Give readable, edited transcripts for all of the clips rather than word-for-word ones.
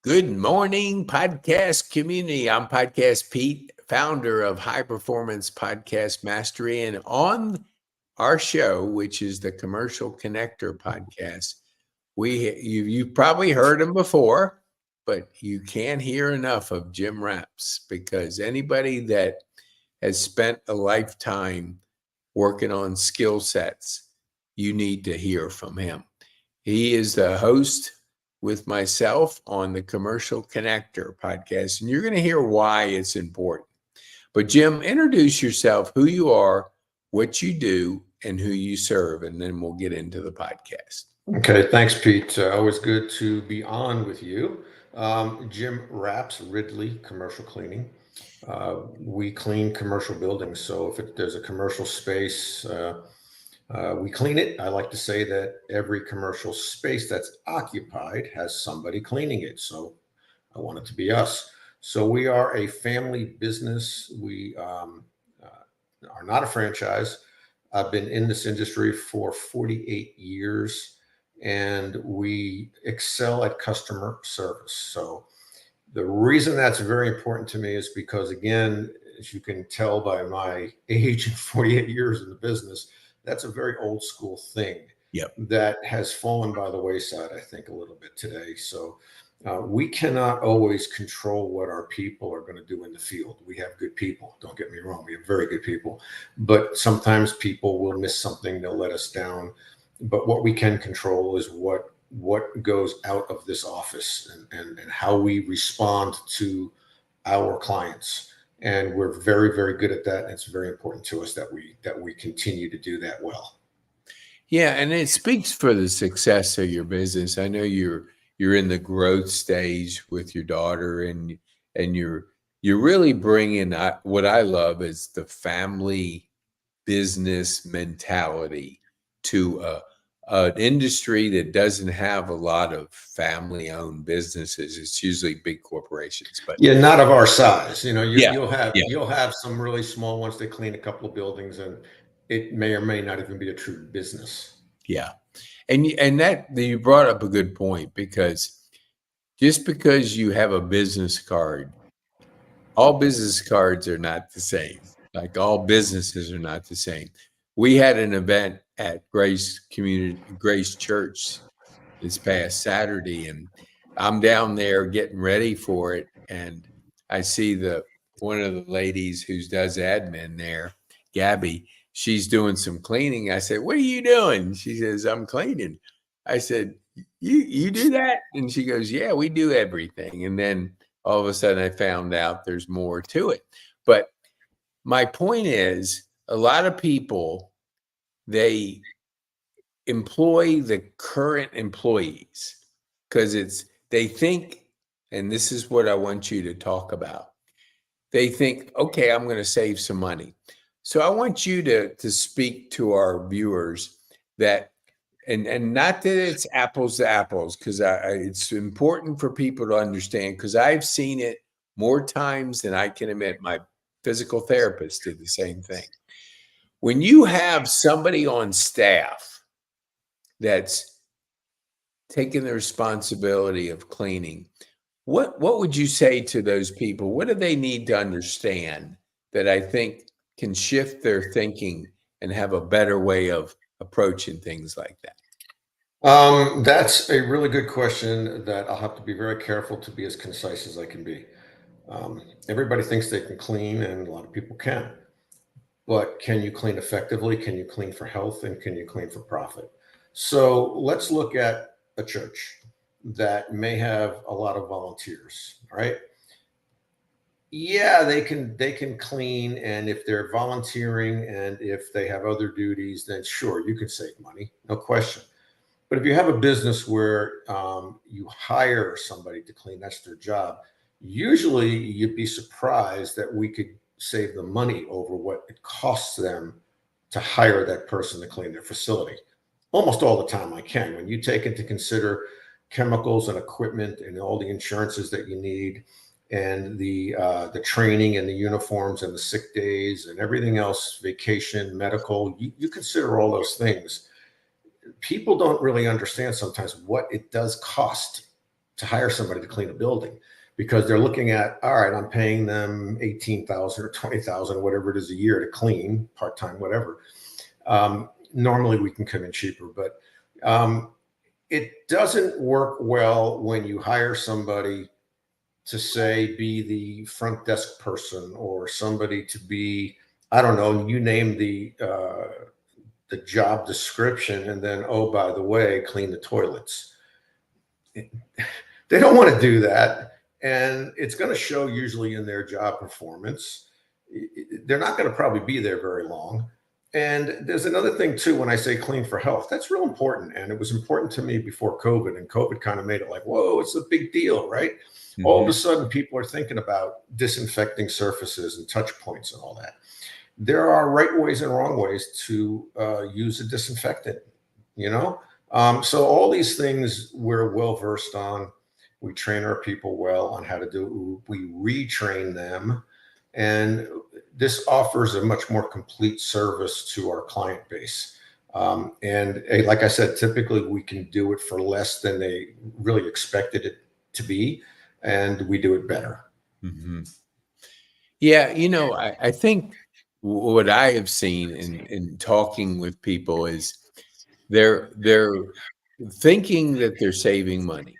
Good morning, podcast community. I'm Podcast Pete, founder of High Performance Podcast Mastery. And on our show, which is the Commercial Connector podcast, you've probably heard him before, but you can't hear enough of Jim Raps, because anybody that has spent a lifetime working on skill sets, you need to hear from him. He is the host with myself on the Commercial Connector podcast, and you're going to hear why it's important. But Jim, introduce yourself, who you are, what you do, and who you serve, and then we'll get into the podcast. Okay, thanks, Pete. Always good to be on with you. Jim Raps, Ridley Commercial Cleaning. We clean commercial buildings, so if there's a commercial space, we clean it. I like to say that every commercial space that's occupied has somebody cleaning it. So I want it to be us. So we are a family business. We are not a franchise. I've been in this industry for 48 years, and we excel at customer service. So the reason that's very important to me is because, again, as you can tell by my age and 48 years in the business, that's a very old school thing. Yep. That has fallen by the wayside, I think, a little bit today. So we cannot always control what our people are going to do in the field. We have good people. Don't get me wrong. We have very good people. But sometimes people will miss something. They'll let us down. But what we can control is what goes out of this office and how we respond to our clients. And we're very, very good at that. And it's very important to us that we continue to do that well. Yeah, and it speaks for the success of your business. I know you're in the growth stage with your daughter, and you're really bringing what I love is the family business mentality to an industry that doesn't have a lot of family-owned businesses. It's usually big corporations, but yeah, not of our size. You'll yeah. have some really small ones that clean a couple of buildings, and it may or may not even be a true business. Yeah, and that you brought up a good point, because just because you have a business card, all business cards are not the same. Like, all businesses are not the same. We had an event at Grace Church this past Saturday, and I'm down there getting ready for it, and I see one of the ladies who does admin there, Gabby. She's doing some cleaning. I said, "What are you doing?" She says, "I'm cleaning." I said, "You do that?" And she goes, "Yeah, we do everything." And then all of a sudden I found out there's more to it. But my point is, a lot of people, they employ the current employees because they think, and this is what I want you to talk about. They think, okay, I'm going to save some money. So I want you to speak to our viewers that, and not that it's apples to apples, because it's important for people to understand, because I've seen it more times than I can admit. My physical therapist did the same thing. When you have somebody on staff that's taking the responsibility of cleaning, what would you say to those people? What do they need to understand that I think can shift their thinking and have a better way of approaching things like that? That's a really good question that I'll have to be very careful to be as concise as I can be. Everybody thinks they can clean, and a lot of people can. But can you clean effectively? Can you clean for health? And can you clean for profit? So let's look at a church that may have a lot of volunteers, all right? Yeah, they can clean, and if they're volunteering and if they have other duties, then sure, you can save money, no question. But if you have a business where you hire somebody to clean, that's their job, usually you'd be surprised that we could save the money over what it costs them to hire that person to clean their facility. Almost all the time I can. When you take into consider chemicals and equipment and all the insurances that you need, and the training and the uniforms and the sick days and everything else, vacation, medical, you consider all those things. People don't really understand sometimes what it does cost to hire somebody to clean a building, because they're looking at, all right, I'm paying them 18,000 or 20,000, whatever it is a year to clean, part-time, whatever. Normally we can come in cheaper, but it doesn't work well when you hire somebody to say be the front desk person, or somebody to be, I don't know, you name the job description, and then, oh, by the way, clean the toilets. They don't want to do that, and it's going to show usually in their job performance. They're not going to probably be there very long. And there's another thing too, when I say clean for health, that's real important. And it was important to me before COVID, and COVID kind of made it like, whoa, it's a big deal, right? Mm-hmm. All of a sudden people are thinking about disinfecting surfaces and touch points and all that. There are right ways and wrong ways to use a disinfectant, you know? So all these things we're well versed on. We train our people well on how to do it. We retrain them. And this offers a much more complete service to our client base. And like I said, typically we can do it for less than they really expected it to be, and we do it better. Mm-hmm. Yeah, you know, I think what I have seen in talking with people is they're thinking that they're saving money.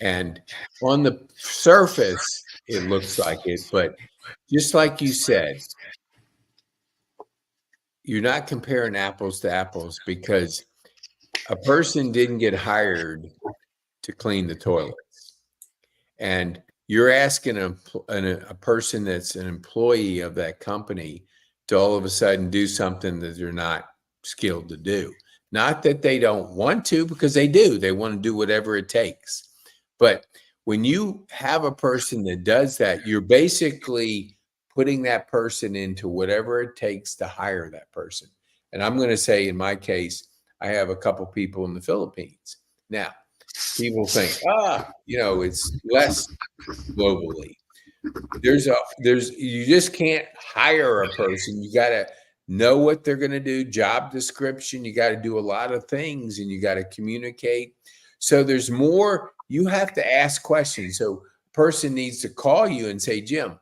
And on the surface, it looks like it, but just like you said, you're not comparing apples to apples, because a person didn't get hired to clean the toilets. And you're asking a person that's an employee of that company to all of a sudden do something that they're not skilled to do. Not that they don't want to, because they do. They want to do whatever it takes. But when you have a person that does that, you're basically putting that person into whatever it takes to hire that person. And I'm going to say, in my case, I have a couple people in the Philippines. Now, people think, you know, it's less globally. You just can't hire a person. You got to know what they're going to do, job description. You got to do a lot of things, and you got to communicate. So there's more. You have to ask questions. So a person needs to call you and say, Jim,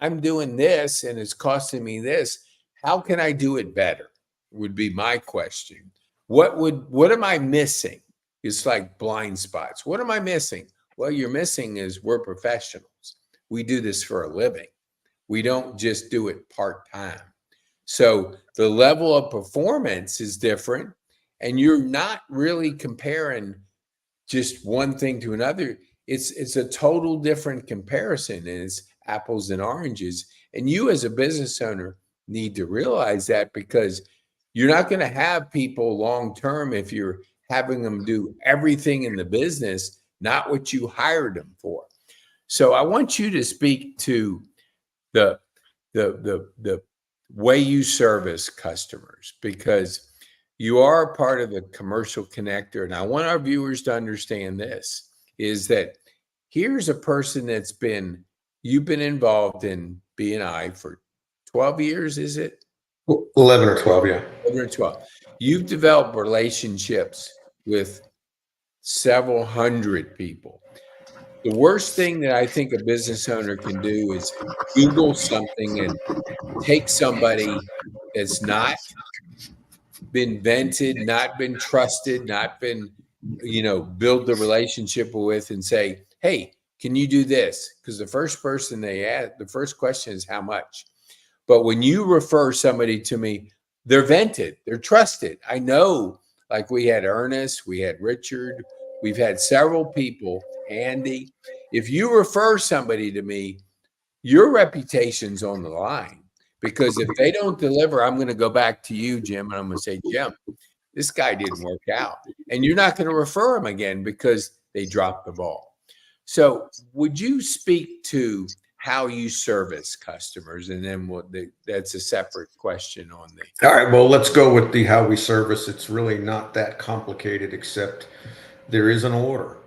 I'm doing this and it's costing me this. How can I do it better? Would be my question. What am I missing? It's like blind spots. What am I missing? Well, you're missing is we're professionals. We do this for a living. We don't just do it part-time. So the level of performance is different, and you're not really comparing just one thing to another. It's a total different comparison, and it's apples and oranges. And you as a business owner need to realize that, because you're not going to have people long-term if you're having them do everything in the business, not what you hired them for. So I want you to speak to the way you service customers, because you are part of the Commercial Connector. And I want our viewers to understand this, is that here's a person you've been involved in B&I for 12 years, is it? 11 or 12, yeah. 11 or 12. You've developed relationships with several hundred people. The worst thing that I think a business owner can do is Google something and take somebody that's not been vented, not been trusted, not been, build the relationship with, and say, hey, can you do this? Because the first person they ask, the first question is how much. But when you refer somebody to me, they're vented, they're trusted. I know, like we had Ernest, we had Richard, we've had several people, Andy. If you refer somebody to me, your reputation's on the line. Because if they don't deliver, I'm going to go back to you, Jim, and I'm going to say, Jim, this guy didn't work out. And you're not going to refer him again because they dropped the ball. So would you speak to how you service customers? And then that's a separate question on the... All right, well, let's go with the how we service. It's really not that complicated, except there is an order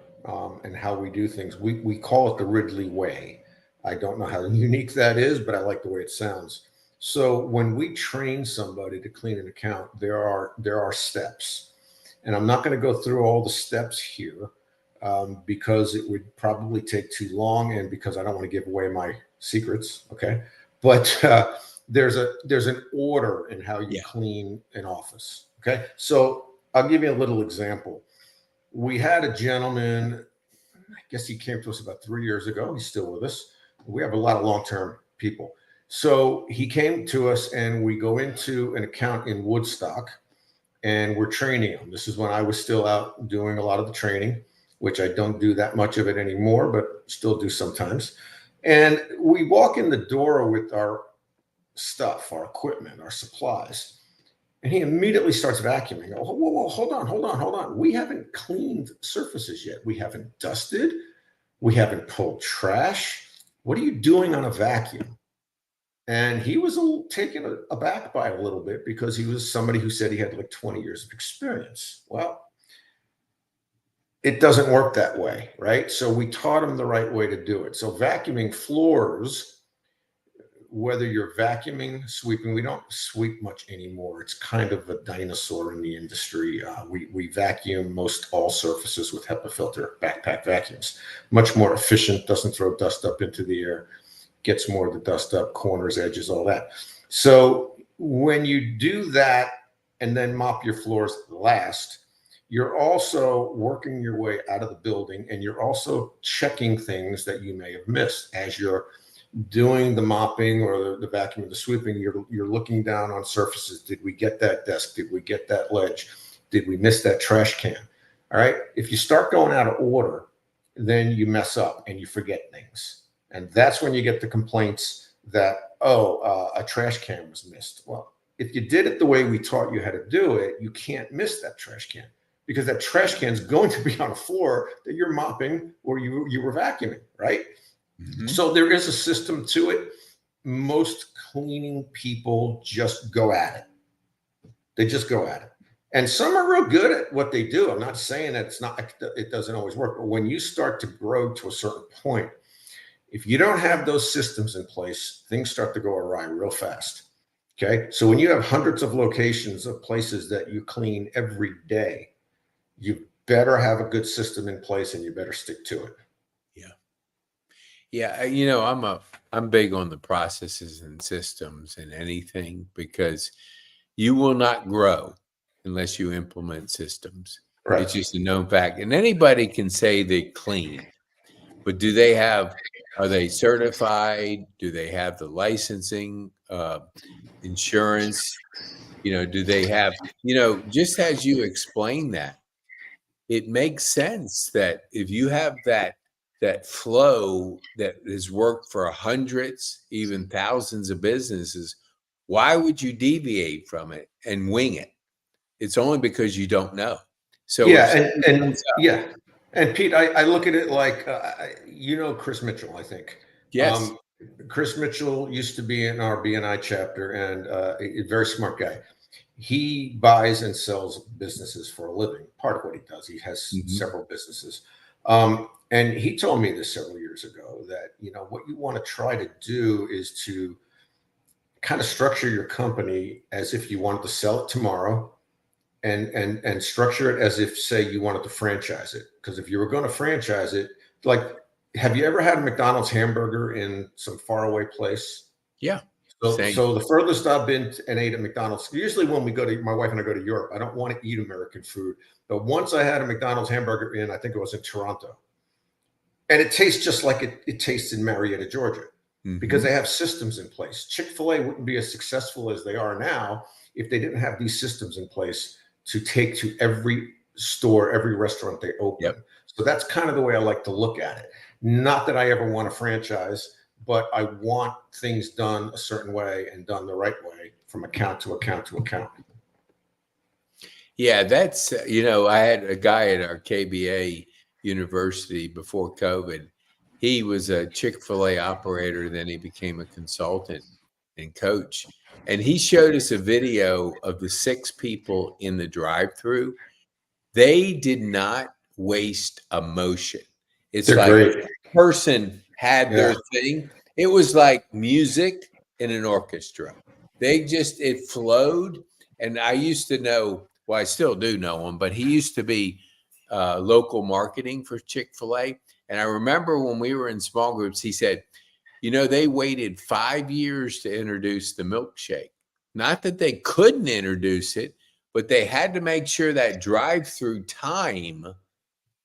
and how we do things. We call it the Ridley way. I don't know how unique that is, but I like the way it sounds. So when we train somebody to clean an account, there are steps, and I'm not going to go through all the steps here. because it would probably take too long, and because I don't want to give away my secrets. Okay, but there's an order in how you clean an office. Okay, so I'll give you a little example. We had a gentleman, I guess he came to us about 3 years ago. He's still with us. We have a lot of long-term people. So he came to us, and we go into an account in Woodstock, and we're training him. This is when I was still out doing a lot of the training, which I don't do that much of it anymore, but still do sometimes. And we walk in the door with our stuff, our equipment, our supplies. And he immediately starts vacuuming. Oh, whoa, hold on. We haven't cleaned surfaces yet. We haven't dusted. We haven't pulled trash. What are you doing on a vacuum? And he was taken aback by it a little bit, because he was somebody who said he had like 20 years of experience. Well, it doesn't work that way, right? So we taught him the right way to do it. So vacuuming floors, whether you're vacuuming, sweeping, we don't sweep much anymore. It's kind of a dinosaur in the industry. We vacuum most all surfaces with HEPA filter backpack vacuums. Much more efficient, doesn't throw dust up into the air, gets more of the dust up, corners, edges, all that. So when you do that and then mop your floors last, you're also working your way out of the building, and you're also checking things that you may have missed as you're doing the mopping or the vacuuming, the sweeping. You're looking down on surfaces. Did we get that desk? Did we get that ledge? Did we miss that trash can? All right. If you start going out of order, then you mess up and you forget things. And that's when you get the complaints that, a trash can was missed. Well, if you did it the way we taught you how to do it, you can't miss that trash can, because that trash can is going to be on a floor that you're mopping or you were vacuuming, right? Mm-hmm. So there is a system to it. Most cleaning people just go at it. They just go at it. And some are real good at what they do. I'm not saying that it doesn't always work, but when you start to grow to a certain point, if you don't have those systems in place, things start to go awry real fast. Okay. So when you have hundreds of locations of places that you clean every day, you better have a good system in place, and you better stick to it. Yeah. I'm big on the processes and systems and anything, because you will not grow unless you implement systems. Right. It's just a known fact. And anybody can say they clean, but are they certified? Do they have the licensing, insurance? Do they have, just as you explained that, it makes sense that if you have that flow that has worked for hundreds, even thousands of businesses, why would you deviate from it and wing it? It's only because you don't know. So And Pete, I look at it like, Chris Mitchell, I think. Yes. Chris Mitchell used to be in our BNI chapter, and a very smart guy. He buys and sells businesses for a living. Part of what he does, he has several businesses. And he told me this several years ago that, what you want to try to do is to kind of structure your company as if you wanted to sell it tomorrow, and structure it as if, say, you wanted to franchise it. Because if you were going to franchise it, like, have you ever had a McDonald's hamburger in some faraway place? Yeah. So the furthest I've been and ate at McDonald's, usually when my wife and I go to Europe, I don't want to eat American food. But once I had a McDonald's hamburger I think it was in Toronto. And it tastes just like it tastes in Marietta, Georgia, because they have systems in place. Chick-fil-A wouldn't be as successful as they are now if they didn't have these systems in place to take to every store, every restaurant they open. Yep. So that's kind of the way I like to look at it. Not that I ever want to franchise, but I want things done a certain way and done the right way from account to account to account. Yeah, that's, I had a guy at our KBA University before COVID. He was a Chick-fil-A operator. Then he became a consultant and coach. And he showed us a video of the 6 people in the drive-through. They did not waste a motion. It's They're like great. A person had their thing. It was like music in an orchestra. It flowed. And I used to know, well, I still do know him, but he used to be local marketing for Chick-fil-A. And I remember when we were in small groups, he said, they waited 5 years to introduce the milkshake. Not that they couldn't introduce it, but they had to make sure that drive-through time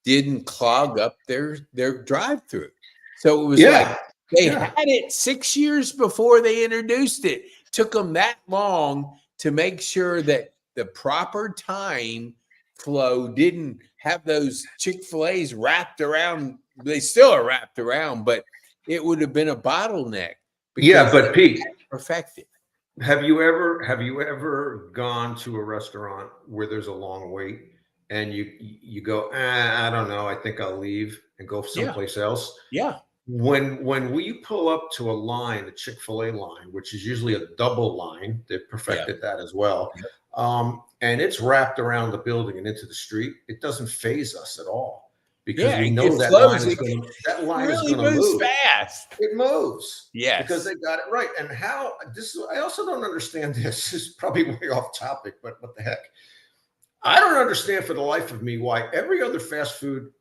didn't clog up their drive-through. So it was like they had it 6 years before they introduced it. Took them that long to make sure that the proper time flow didn't have those Chick-fil-A's wrapped around. They still are wrapped around, but it would have been a bottleneck. Yeah, but Pete, perfected. Have you ever gone to a restaurant where there's a long wait and you go, I don't know, I think I'll leave and go someplace else? Yeah. When we pull up to a line, a Chick-fil-A line, which is usually a double line, they've perfected that as well. And it's wrapped around the building and into the street. It doesn't faze us at all. Because we know that line is going to move fast. It moves. Yes. Because they got it right. And I also don't understand this. This is probably way off topic, but what the heck? I don't understand for the life of me why every other fast food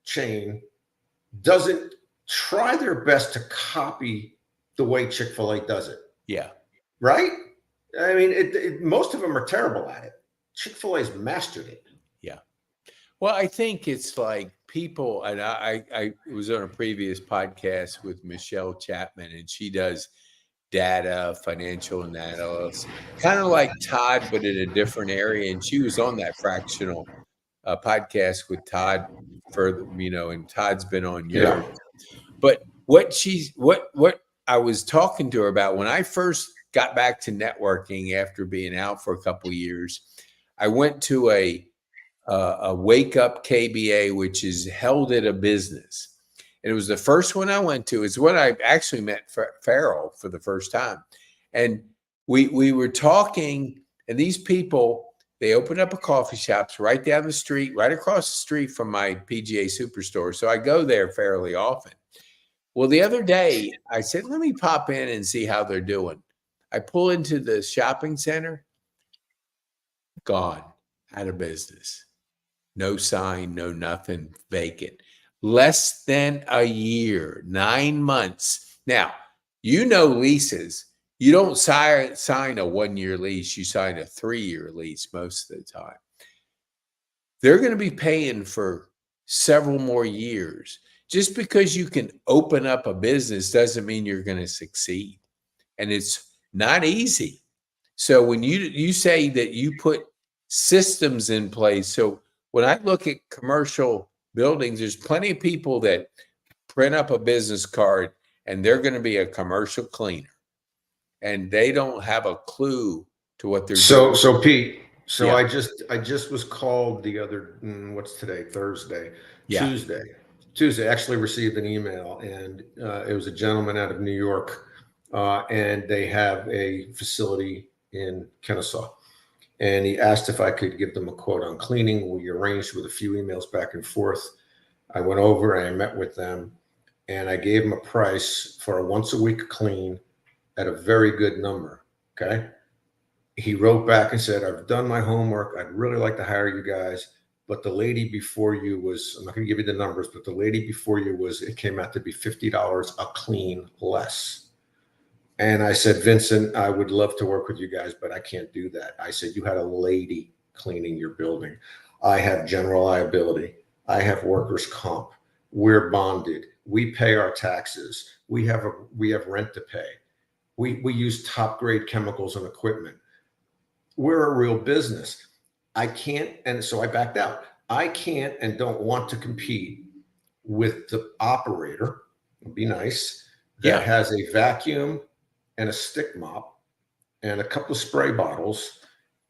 chain doesn't try their best to copy the way Chick-fil-A does it. Yeah. Right? I mean, most of them are terrible at it. Chick-fil-A's mastered it. Yeah. Well, I think it's like people, and I was on a previous podcast with Michelle Chapman, and she does data, financial analysis, kind of like Todd, but in a different area. And she was on that fractional podcast with Todd and Todd's been on yours. But what I was talking to her about when I first got back to networking after being out for a couple of years, I went to a Wake Up KBA, which is held at a business. And it was the first one I went to. It's when I actually met Farrell for the first time. And we were talking, and these people, they opened up a coffee shop right down the street, right across the street from my PGA Superstore. So I go there fairly often. Well, the other day I said, let me pop in and see how they're doing. I pull into the shopping center, gone, out of business. No sign, no nothing, vacant. Less than a year, 9 months. Now, leases. You don't sign a 1-year lease. You sign a 3-year lease most of the time. They're going to be paying for several more years. Just because you can open up a business doesn't mean you're going to succeed. And it's not easy. So when you say that you put systems in place, so when I look at commercial buildings, there's plenty of people that print up a business card and they're going to be a commercial cleaner, and they don't have a clue to what they're doing. So Pete, I just was called the other, what's today? Thursday, Tuesday, actually received an email, and it was a gentleman out of New York, and they have a facility in Kennesaw. And he asked if I could give them a quote on cleaning. We arranged with a few emails back and forth. I went over and I met with them, and I gave him a price for a once-a-week clean at a very good number, okay? He wrote back and said, I've done my homework. I'd really like to hire you guys, but the lady before you was, I'm not going to give you the numbers, but the lady before you it came out to be $50 a clean less. And I said, Vincent, I would love to work with you guys, but I can't do that. I said, you had a lady cleaning your building. I have general liability. I have workers' comp. We're bonded. We pay our taxes. We have rent to pay. We use top grade chemicals and equipment. We're a real business. I can't, and so I backed out. I can't and don't want to compete with the operator, it'd be nice, that has a vacuum and a stick mop and a couple of spray bottles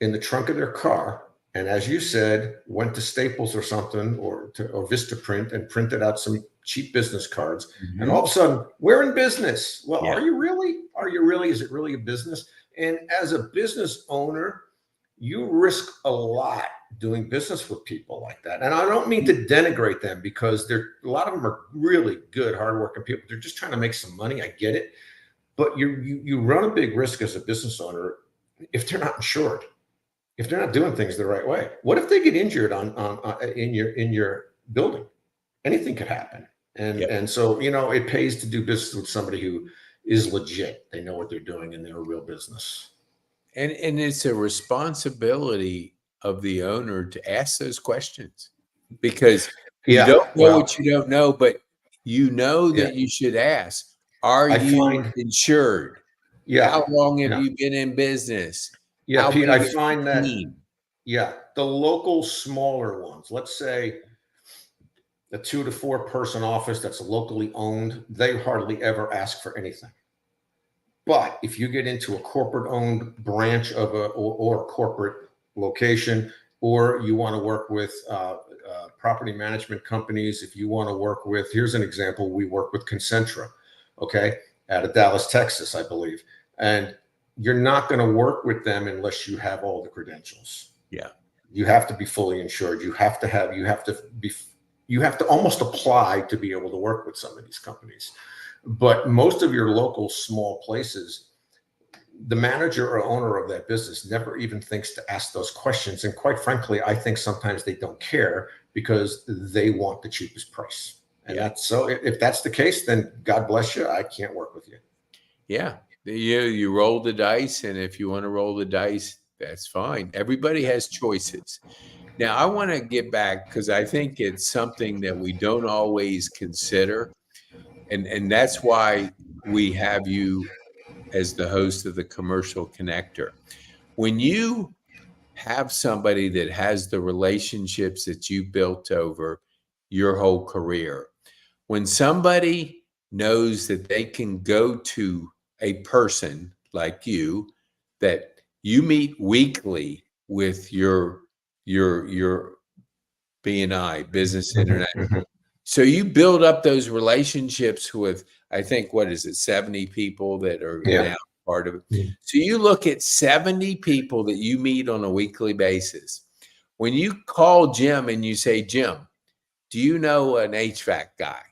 in the trunk of their car. And as you said, went to Staples or something or Vistaprint and printed out some cheap business cards. Mm-hmm. And all of a sudden, we're in business. Well, are you really? Are you really? Is it really a business? And as a business owner, you risk a lot doing business with people like that. And I don't mean to denigrate them, because a lot of them are really good, hardworking people. They're just trying to make some money. I get it. But you run a big risk as a business owner if they're not insured. if they're not doing things the right way? What if they get injured in your building? Anything could happen. And so, it pays to do business with somebody who is legit. They know what they're doing and they're a real business. And it's a responsibility of the owner to ask those questions, because you don't know what you don't know, but you know that you should ask. Are you insured? Yeah. How long have you been in business? Yeah, How Pete, I find that, team? the local smaller ones, let's say a 2 to 4 person office that's locally owned, they hardly ever ask for anything. But if you get into a corporate owned branch of or a corporate location, or you want to work with property management companies, if you want to work with, here's an example, we work with Concentra, okay, out of Dallas, Texas, I believe. And you're not going to work with them unless you have all the credentials. Yeah. You have to be fully insured. You have to almost apply to be able to work with some of these companies. But most of your local small places, the manager or owner of that business never even thinks to ask those questions. And quite frankly, I think sometimes they don't care because they want the cheapest price. And that's so. If that's the case, then God bless you. I can't work with you. Yeah. You roll the dice, and if you want to roll the dice, that's fine. Everybody has choices. Now, I want to get back because I think it's something that we don't always consider. And that's why we have you as the host of the Commercial Connector. When you have somebody that has the relationships that you built over your whole career, when somebody knows that they can go to a person like you, that you meet weekly with your B&I, Business International. So you build up those relationships with, I think, 70 people that are now part of it. So you look at 70 people that you meet on a weekly basis. When you call Jim and you say, Jim, do you know an HVAC guy?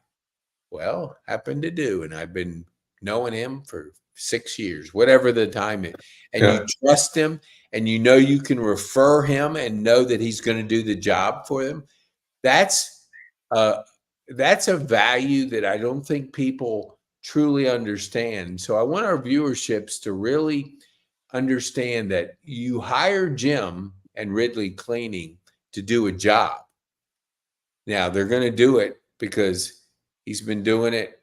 Well, happen to do. And I've been knowing him for 6 years, whatever the time is. And you trust him, and you know you can refer him and know that he's going to do the job for them. That's a value that I don't think people truly understand. So I want our viewerships to really understand that you hire Jim and Ridley Cleaning to do a job. Now, they're going to do it because he's been doing it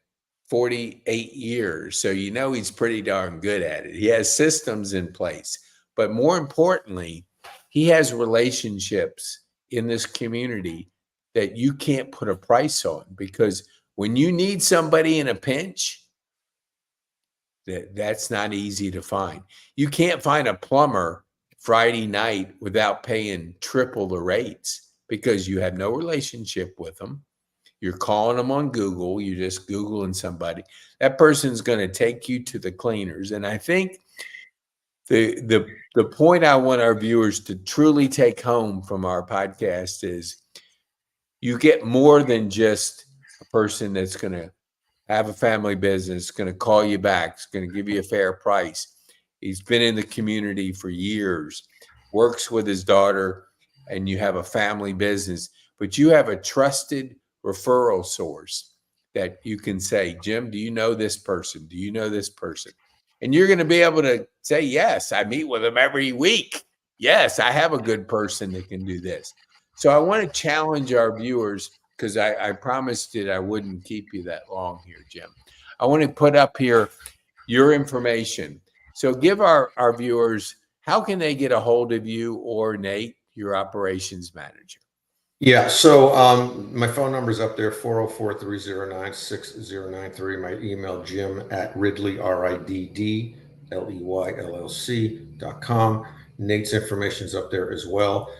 48 years. So he's pretty darn good at it. He has systems in place. But more importantly, he has relationships in this community that you can't put a price on, because when you need somebody in a pinch, that's not easy to find. You can't find a plumber Friday night without paying triple the rates because you have no relationship with them. You're calling them on Google. You're just Googling somebody. That person's going to take you to the cleaners. And I think the point I want our viewers to truly take home from our podcast is you get more than just a person that's going to have a family business, going to call you back, is going to give you a fair price. He's been in the community for years, works with his daughter, and you have a family business, but you have a trusted referral source that you can say, Jim, do you know this person? Do you know this person? And you're going to be able to say, yes, I meet with them every week. Yes, I have a good person that can do this. So I want to challenge our viewers, because I promised that I wouldn't keep you that long here, Jim. I want to put up here your information. So give our viewers, how can they get a hold of you or Nate, your operations manager? Yeah, so my phone number is up there, 404-309-6093. My email, Jim@Ridley, RIDDLEYLLC.com. Nate's information's up there as well.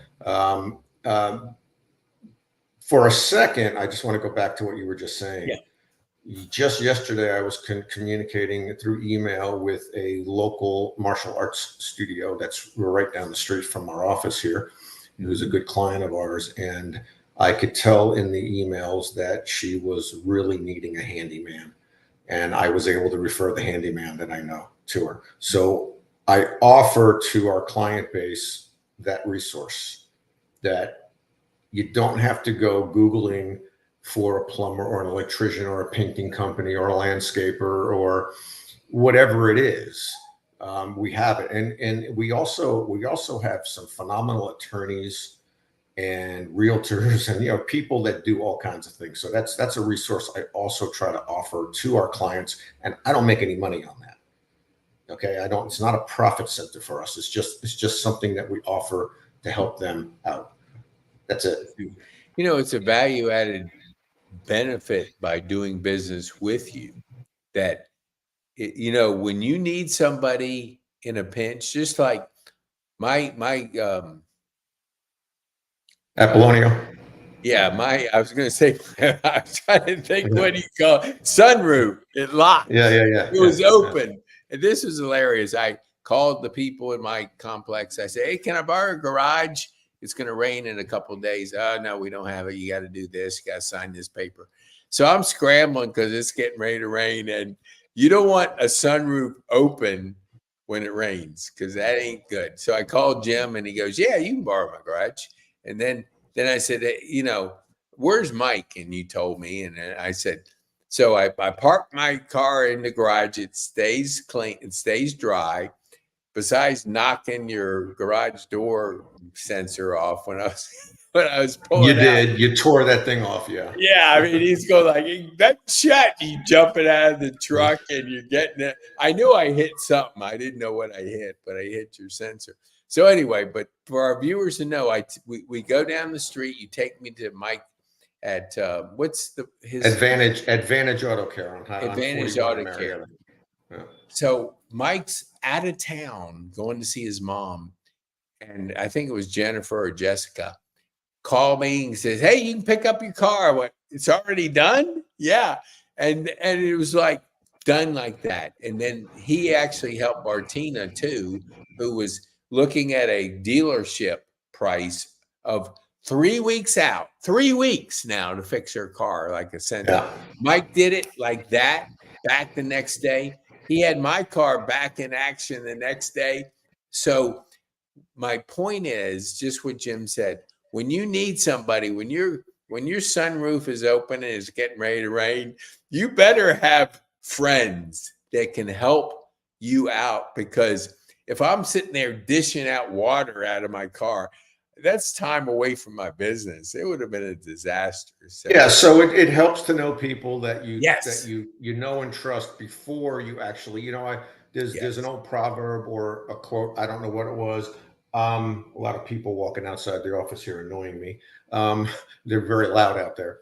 For a second, I just want to go back to what you were just saying. Yeah. Just yesterday, I was communicating through email with a local martial arts studio that's right down the street from our office here, who's a good client of ours. And I could tell in the emails that she was really needing a handyman. And I was able to refer the handyman that I know to her. So I offer to our client base that resource, that you don't have to go Googling for a plumber or an electrician or a painting company or a landscaper or whatever it is. We have it. And we also have some phenomenal attorneys and realtors and people that do all kinds of things. So that's a resource I also try to offer to our clients, and I don't make any money on that. Okay, I don't. It's not a profit center for us. It's just something that we offer to help them out. That's it. It's a value added benefit by doing business with you that when you need somebody in a pinch, just like my Apollonio. I was going to say, I was trying to think what do you call it? Sunroof. It locked. Yeah. It was open. And this was hilarious. I called the people in my complex. I said, hey, can I borrow a garage? It's going to rain in a couple of days. Oh, no, we don't have it. You got to do this. You got to sign this paper. So I'm scrambling because it's getting ready to rain. And you don't want a sunroof open when it rains because that ain't good. So I called Jim and he goes, yeah, you can borrow my garage. And then I said, hey, where's Mike? And you told me. And I said, so I parked my car in the garage. It stays clean. It stays dry. Besides knocking your garage door sensor off when I was pulling You did. out. You tore that thing off. Yeah. Yeah. I mean, he's going like, that's shut. You jumping out of the truck and you're getting it. I knew I hit something. I didn't know what I hit, but I hit your sensor. So anyway, but for our viewers to know, we go down the street. You take me to Mike at what's his Advantage Auto Care on Advantage Auto Care. Yeah. So Mike's out of town going to see his mom, and I think it was Jennifer or Jessica called me and says, "Hey, you can pick up your car." I went, "It's already done?" Yeah, and it was like done like that. And then he actually helped Martina too, who was looking at a dealership price of 3 weeks out, 3 weeks now to fix her car, like a center. Yeah. Mike did it like that, back the next day. He had my car back in action the next day. So my point is just what Jim said. When you need somebody, when your sunroof is open and it's getting ready to rain, you better have friends that can help you out, because if I'm sitting there dishing out water out of my car, that's time away from my business. It would have been a disaster. So. Yeah, so it helps to know people that you know and trust before you actually. There's an old proverb or a quote. I don't know what it was. A lot of people walking outside the office here annoying me. They're very loud out there.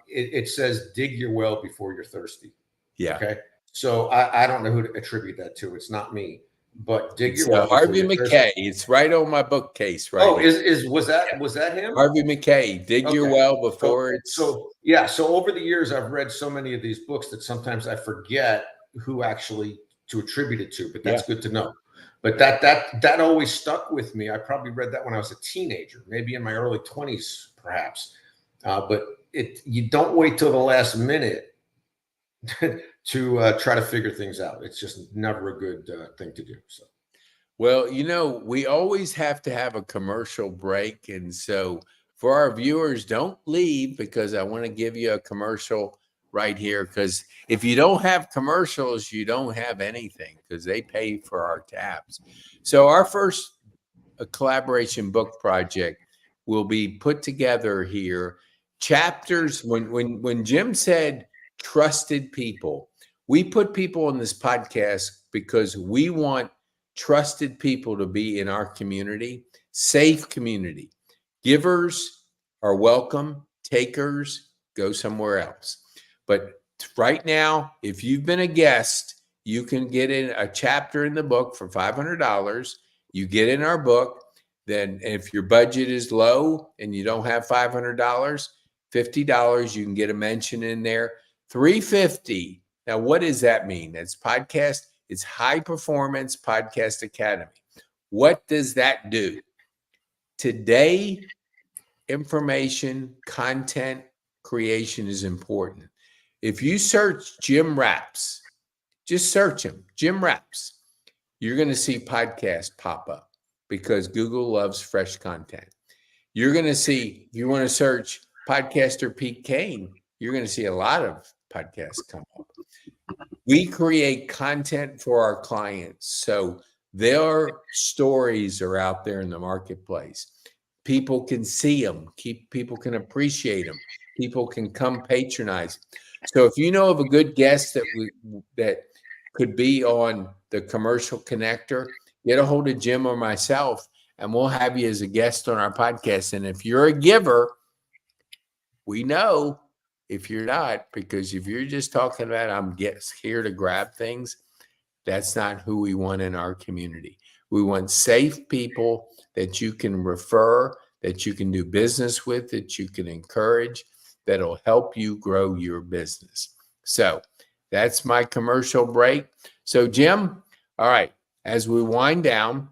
It says, "Dig your well before you're thirsty." Yeah. Okay. So I don't know who to attribute that to. It's not me. But dig your well. Harvey McKay. It's right on my bookcase, right? Oh, was that him? Harvey McKay. Dig your well before it's. So over the years, I've read so many of these books that sometimes I forget who actually to attribute it to. But that's good to know. But that always stuck with me. I probably read that when I was a teenager, maybe in my early 20s, perhaps. But you don't wait till the last minute to try to figure things out. It's just never a good thing to do. So, well, we always have to have a commercial break. And so for our viewers, don't leave, because I want to give you a commercial right here. Because if you don't have commercials, you don't have anything, because they pay for our tabs. So our first collaboration book project will be put together here. Chapters, when Jim said trusted people, we put people on this podcast because we want trusted people to be in our community, safe community. Givers are welcome. Takers, go somewhere else. But right now, if you've been a guest, you can get in a chapter in the book for $500. You get in our book. Then if your budget is low and you don't have $500, $50, you can get a mention in there. $350. Now, what does that mean? It's podcast. It's High Performance Podcast Academy. What does that do? Today, information, content creation is important. If you search Jim Rapps, just search him, Jim Rapps, you're going to see podcasts pop up, because Google loves fresh content. You're going to see, if you want to search podcaster Pete Kane, you're going to see a lot of podcasts come up. We create content for our clients, so their stories are out there in the marketplace. People can see them. People can appreciate them. People can come patronize. So if you know of a good guest that could be on the Commercial Connector, get a hold of Jim or myself, and we'll have you as a guest on our podcast. And if you're a giver, we know. If you're not, because if you're just talking about I'm here to grab things, that's not who we want in our community. We want safe people that you can refer, that you can do business with, that you can encourage, that'll help you grow your business. So that's my commercial break. So Jim, all right, as we wind down,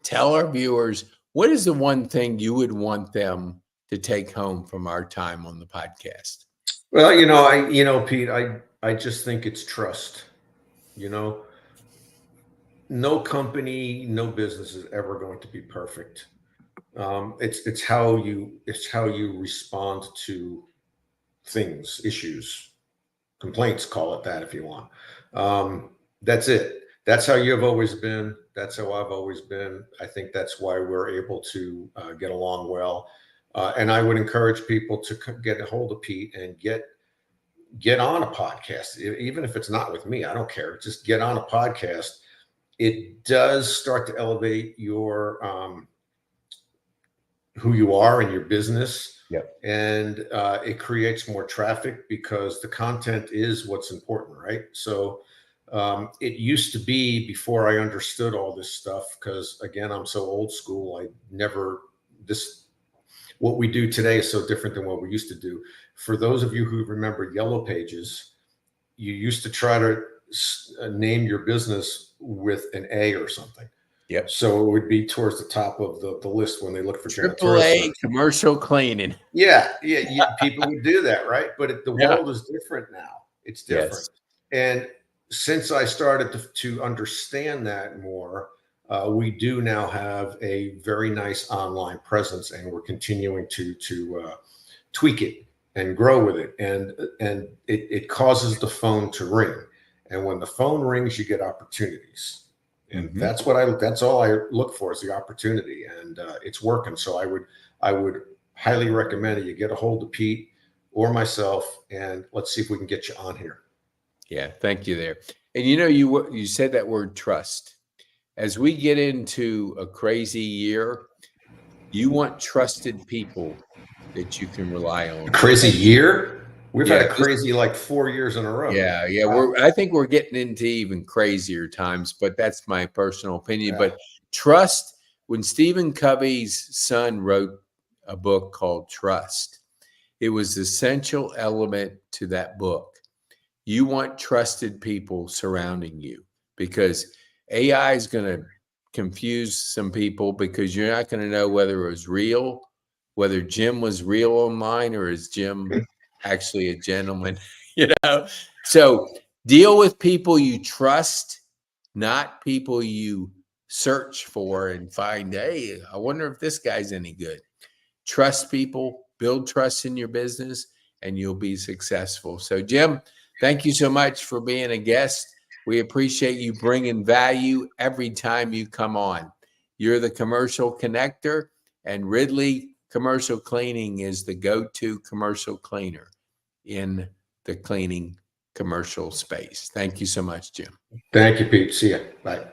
tell our viewers, what is the one thing you would want them to take home from our time on the podcast? Well, Pete, I just think it's trust. No company, no business is ever going to be perfect. It's how you respond to things, issues, complaints, call it that if you want. That's it. That's how you've always been. That's how I've always been. I think that's why we're able to get along well. And I would encourage people to get a hold of Pete and get on a podcast, even if it's not with me. I don't care. Just get on a podcast. It does start to elevate your who you are in your business. Yep. And it creates more traffic because the content is what's important, right? So it used to be, before I understood all this stuff, because again, I'm so old school, what we do today is so different than what we used to do. For those of you who remember Yellow Pages, you used to try to name your business with an A or something. Yep. So it would be towards the top of the list when they look for AAA commercial cleaning. Yeah, people would do that, right? But the world is different now. It's different. Yes. And since I started to understand that more, we do now have a very nice online presence, and we're continuing to tweak it and grow with it. And it causes the phone to ring. And when the phone rings, you get opportunities. And that's all I look for, is the opportunity. And it's working. So I would highly recommend it. You get a hold of Pete or myself, and let's see if we can get you on here. Yeah, thank you there. And you said that word trust. As we get into a crazy year, you want trusted people that you can rely on. A crazy year? We've had a crazy 4 years in a row. Yeah. Wow. I think we're getting into even crazier times, but that's my personal opinion. Yeah. But trust, when Stephen Covey's son wrote a book called Trust, it was the essential element to that book. You want trusted people surrounding you, because AI is going to confuse some people, because you're not going to know whether it was real, whether Jim was real online, or is Jim actually a gentleman, So deal with people you trust, not people you search for and find, hey, I wonder if this guy's any good. Trust people, build trust in your business, and you'll be successful. So Jim, thank you so much for being a guest. We appreciate you bringing value every time you come on. You're the Commercial Connector, and Ridley Commercial Cleaning is the go-to commercial cleaner in the cleaning commercial space. Thank you so much, Jim. Thank you, Pete. See ya. Bye.